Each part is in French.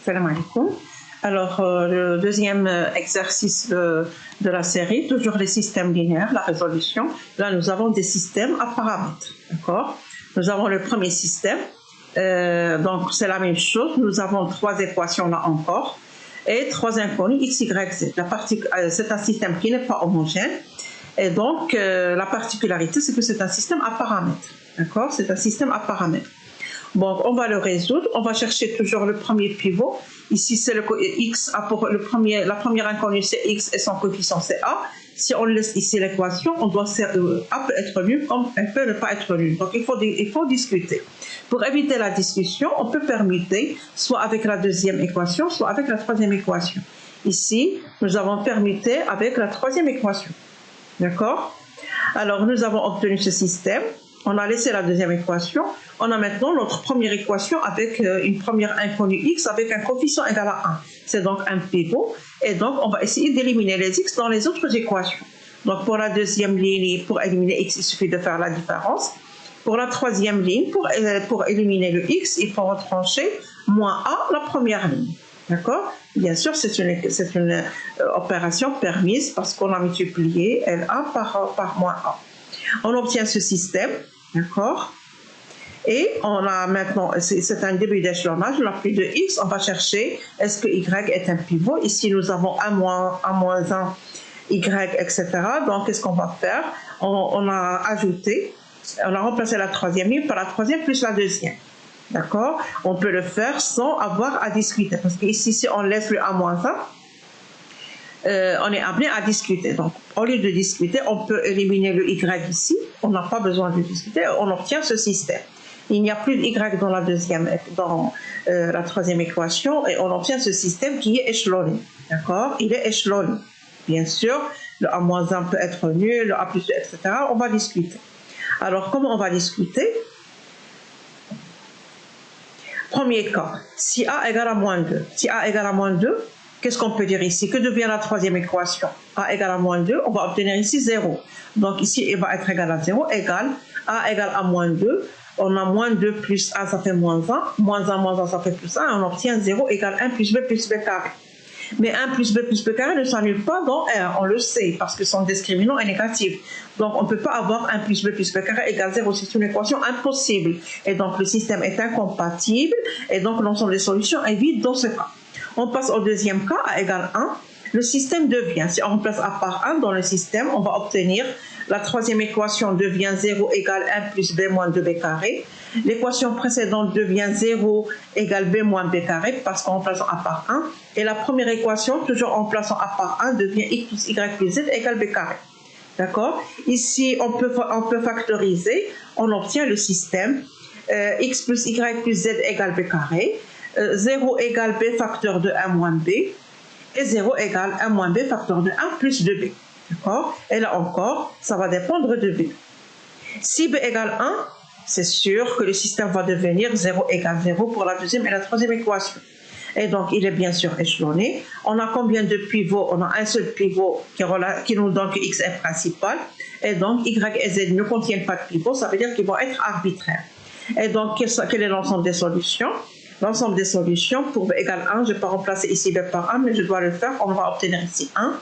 Salam alaikum. Alors, le deuxième exercice de la série, toujours les systèmes linéaires, la résolution. Là, nous avons des systèmes à paramètres. D'accord? Nous avons le premier système. Donc, c'est la même chose. Nous avons trois équations là encore et trois inconnus x, y, z. C'est un système qui n'est pas homogène. Et donc, la particularité, c'est que c'est un système à paramètres. D'accord? C'est un système à paramètres. Donc, on va le résoudre. On va chercher toujours le premier pivot. Ici, c'est le x. La première inconnue, c'est x et son coefficient, c'est a. Si on laisse ici l'équation, on doit a peut être nul comme elle peut ne pas être nul. Donc, il faut discuter. Pour éviter la discussion, on peut permuter soit avec la deuxième équation, soit avec la troisième équation. Ici, nous avons permuté avec la troisième équation. D'accord? Alors, nous avons obtenu ce système. On a laissé la deuxième équation. On a maintenant notre première équation avec une première inconnue x avec un coefficient égal à 1. C'est donc un pivot. Et donc, on va essayer d'éliminer les x dans les autres équations. Donc, pour la deuxième ligne, pour éliminer x, il suffit de faire la différence. Pour la troisième ligne, pour éliminer le x, il faut retrancher moins a, la première ligne. D'accord? Bien sûr, c'est une opération permise parce qu'on a multiplié LA par moins a. On obtient ce système. D'accord? Et on a maintenant, c'est un début d'échelonnage, on n'a plus de x, on va chercher est-ce que y est un pivot. Ici, nous avons a moins 1, y, etc. Donc, qu'est-ce qu'on va faire? On a ajouté, on a remplacé la troisième ligne par la troisième plus la deuxième. D'accord? On peut le faire sans avoir à discuter. Parce qu'ici, si on laisse le a moins 1, on est amené à discuter. Donc, au lieu de discuter, on peut éliminer le y ici. On n'a pas besoin de discuter. On obtient ce système. Il n'y a plus de y dans la troisième équation et on obtient ce système qui est échelonné. D'accord? Il est échelonné. Bien sûr, le a-1 peut être nul, le a plus 2, etc. On va discuter. Alors, comment on va discuter? Premier cas, si a égale à moins 2. Si a égale à moins 2, qu'est-ce qu'on peut dire ici? Que devient la troisième équation? A égale à moins 2, on va obtenir ici 0. Donc ici, il va être égal à 0, égal a égale à moins 2. On a moins 2 plus a, ça fait moins 1. Moins 1, ça fait plus 1. On obtient 0 égale 1 plus b carré. Mais 1 plus b carré ne s'annule pas dans R, on le sait, parce que son discriminant est négatif. Donc, on ne peut pas avoir 1 plus b carré égale 0. C'est une équation impossible. Et donc, le système est incompatible. Et donc, l'ensemble des solutions est vide dans ce cas. On passe au deuxième cas, a égale 1. Le système devient, si on remplace a par 1 dans le système, on va obtenir la troisième équation devient 0 égale 1 plus b moins 2b carré. L'équation précédente devient 0 égale b moins b carré parce qu'en remplaçant a par 1. Et la première équation, toujours en remplaçant a par 1, devient x plus y plus z égale b carré. D'accord? Ici, on peut factoriser. On obtient le système x plus y plus z égale b carré. 0 égale b facteur de 1 moins b. Et 0 égale 1 moins b facteur de 1 plus 2b. D'accord? Et là encore, ça va dépendre de b. Si b égale 1, c'est sûr que le système va devenir 0 égale 0 pour la deuxième et la troisième équation. Et donc, il est bien sûr échelonné. On a combien de pivots? On a un seul pivot qui nous donne que x est principal. Et donc, y et z ne contiennent pas de pivot. Ça veut dire qu'ils vont être arbitraires. Et donc, quel est l'ensemble des solutions? L'ensemble des solutions pour b égale 1, je ne vais pas remplacer ici b par 1, mais je dois le faire. On va obtenir ici 1.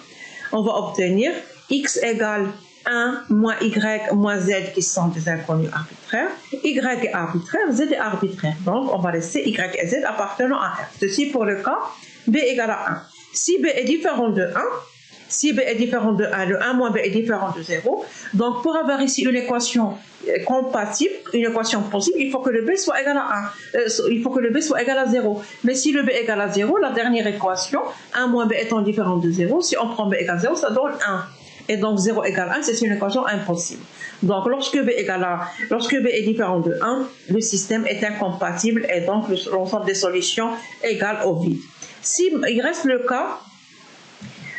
On va obtenir x égale 1 moins y moins z qui sont des inconnus arbitraires. Y est arbitraire, z est arbitraire. Donc, on va laisser y et z appartenant à R. Ceci pour le cas b égale à 1. Si b est différent de 1, le 1 moins b est différent de 0. Donc, pour avoir ici une équation compatible, une équation possible, il faut que le b soit égal à 1. Il faut que le b soit égal à 0. Mais si le b est égal à 0, la dernière équation, 1 moins b étant différent de 0, si on prend b égale 0, ça donne 1. Et donc 0 égale 1, c'est une équation impossible. Donc lorsque b est différent de 1, le système est incompatible et donc l'ensemble des solutions égale au vide. Si il reste le cas,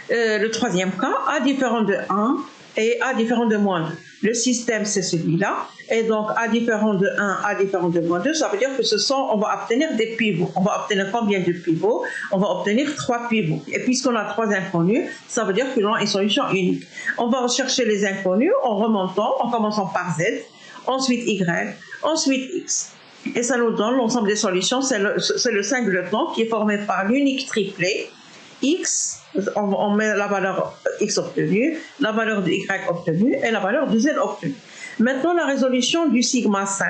le troisième cas, a différent de 1 et a différent de moins 2. Le système, c'est celui-là. Et donc, a différent de 1, a différent de moins 2, ça veut dire que on va obtenir des pivots. On va obtenir combien de pivots? On va obtenir 3 pivots. Et puisqu'on a 3 inconnus, ça veut dire que l'on a une solution unique. On va rechercher les inconnus en remontant, en commençant par z, ensuite y, ensuite x. Et ça nous donne l'ensemble des solutions, c'est le singleton qui est formé par l'unique triplet x, on met la valeur x obtenue, la valeur de y obtenue et la valeur de z obtenue. Maintenant, la résolution du sigma 5.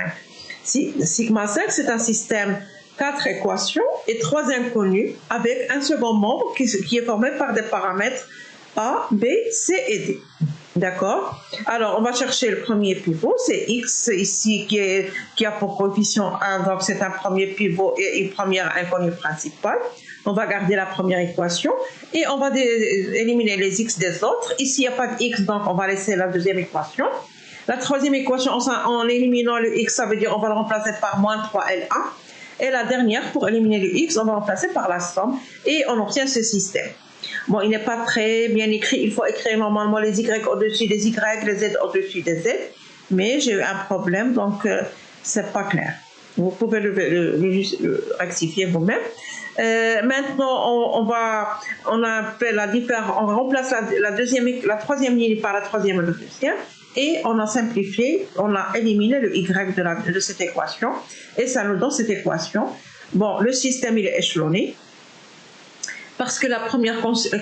Sigma 5, c'est un système 4 équations et 3 inconnues avec un second membre qui est formé par des paramètres A, B, C et D. D'accord? Alors, on va chercher le premier pivot, c'est X ici qui a pour coefficient 1, donc c'est un premier pivot et une première inconnue principale. On va garder la première équation et on va éliminer les X des autres. Ici, il n'y a pas de X, donc on va laisser la deuxième équation. La troisième équation, en éliminant le X, ça veut dire on va le remplacer par moins 3L1. Et la dernière, pour éliminer le X, on va remplacer par la somme et on obtient ce système. Bon, il n'est pas très bien écrit, il faut écrire normalement les Y au-dessus des Y, les Z au-dessus des Z, mais j'ai eu un problème, donc c'est pas clair. Vous pouvez le rectifier vous-même. Maintenant, on remplace la troisième ligne par la troisième et la deuxième, et on a simplifié, on a éliminé le Y de cette équation, et ça nous donne cette équation. Bon, le système, il est échelonné, parce que la première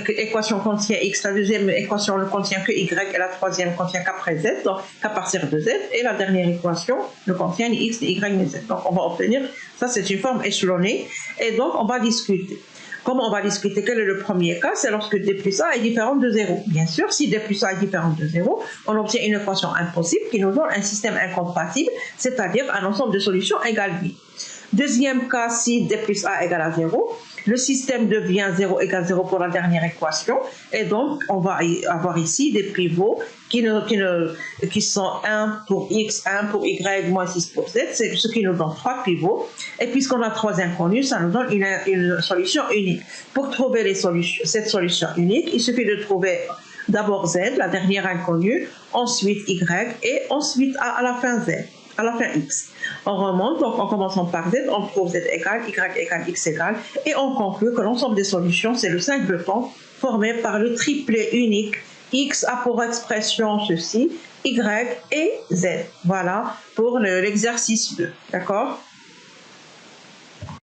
équation contient X, la deuxième équation ne contient que Y, et la troisième contient qu'après Z, donc qu'à partir de Z, et la dernière équation ne contient ni X, ni Y, ni Z. Donc on va obtenir, ça c'est une forme échelonnée, et donc on va discuter. Comment on va discuter? Quel est le premier cas? C'est lorsque D plus A est différent de 0. Bien sûr, si D plus A est différent de 0, on obtient une équation impossible qui nous donne un système incompatible, c'est-à-dire un ensemble de solutions égale vide. Deuxième cas, si D plus A égale à 0, le système devient 0 égale 0 pour la dernière équation, et donc on va avoir ici des pivots qui sont 1 pour X, 1 pour Y, moins 6 pour Z, c'est ce qui nous donne 3 pivots, et puisqu'on a 3 inconnus, ça nous donne une solution unique. Pour trouver cette solution unique, il suffit de trouver d'abord Z, la dernière inconnue, ensuite Y, et ensuite à la fin Z. À la fin X. On remonte, donc en commençant par Z, on trouve Z égale, Y égale, X égale, et on conclut que l'ensemble des solutions, c'est le singleton formé par le triplet unique. X a pour expression ceci, Y et Z. Voilà pour l'exercice 2. D'accord?